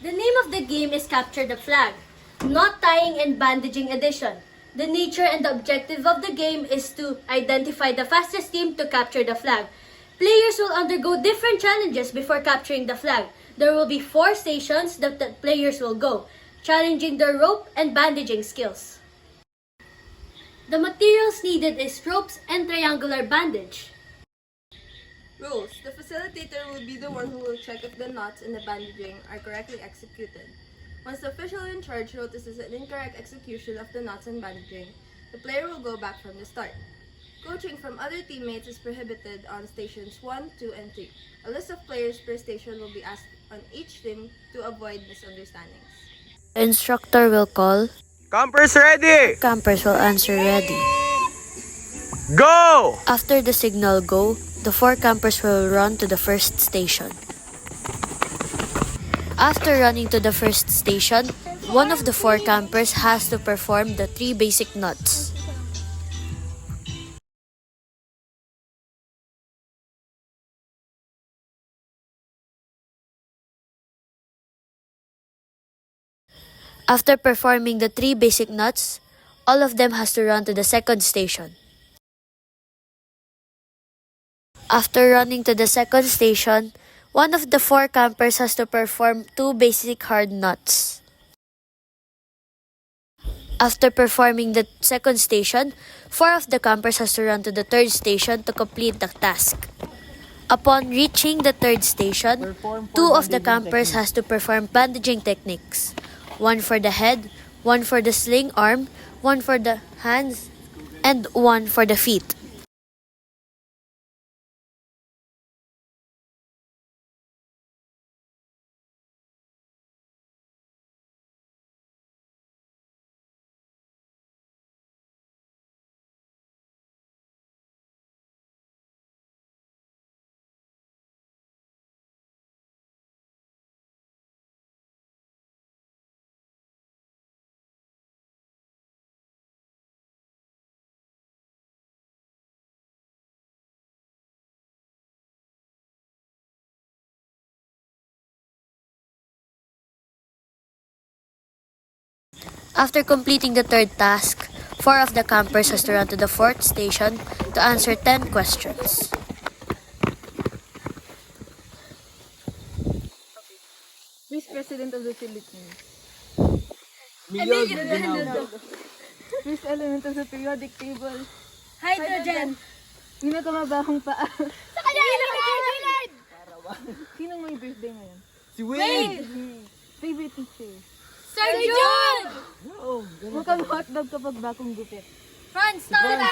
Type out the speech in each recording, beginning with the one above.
The name of the game is Capture the Flag, not tying and bandaging edition. The nature and the objective of the game is to identify the fastest team to capture the flag. Players will undergo different challenges before capturing the flag. There will be 4 stations that the players will go, challenging their rope and bandaging skills. The materials needed is ropes and triangular bandage. Rules. The facilitator will be the one who will check if the knots in the bandaging are correctly executed. Once the official in charge notices an incorrect execution of the knots and bandaging, the player will go back from the start. Coaching from other teammates is prohibited on stations 1, 2, and 3. A list of players per station will be asked on each team to avoid misunderstandings. The instructor will call. Campers ready! Campers will answer ready. Go! After the signal go, the 4 campers will run to the first station. After running to the first station, one of the 4 campers has to perform the 3 basic knots. After performing the 3 basic knots, all of them has to run to the second station. After running to the second station, one of the 4 campers has to perform 2 basic hard knots. After performing the second station, 4 of the campers has to run to the third station to complete the task. Upon reaching the third station, 2 of the campers has to perform bandaging techniques. 1 for the head, 1 for the sling arm, 1 for the hands, and 1 for the feet. After completing the third task, 4 of the campers has to run to the fourth station to answer 10 questions. Who is President of the Philippines? Who is element of the periodic table? Hydrogen! Sino ka mabahong paa? Sa kanya! Willard! Sinong may birthday ngayon? Si Wade! Favorite teacher? Sir Jun! Mukhang hotdog kapag bakong gupit. Franz! Tarang!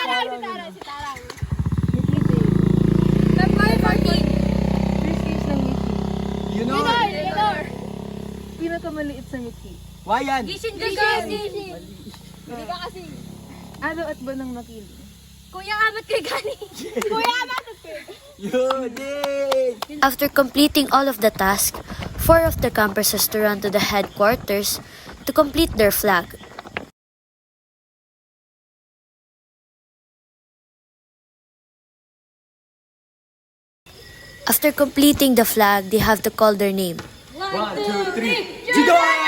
Si Nikite. February 14! First case ng ngiti. Leonor! Pinakamaliit sa ngiti. Wayan! Gishin Gagasi! Hindi ka kasi. Araw at ba ng makili? Kuya Amat kay Gani! Kuya Amat! Yun! Yay! After completing all of the tasks, 4 of the campers has to run to the headquarters to complete their flag. After completing the flag, they have to call their name. 1, 2, 3, Jigo!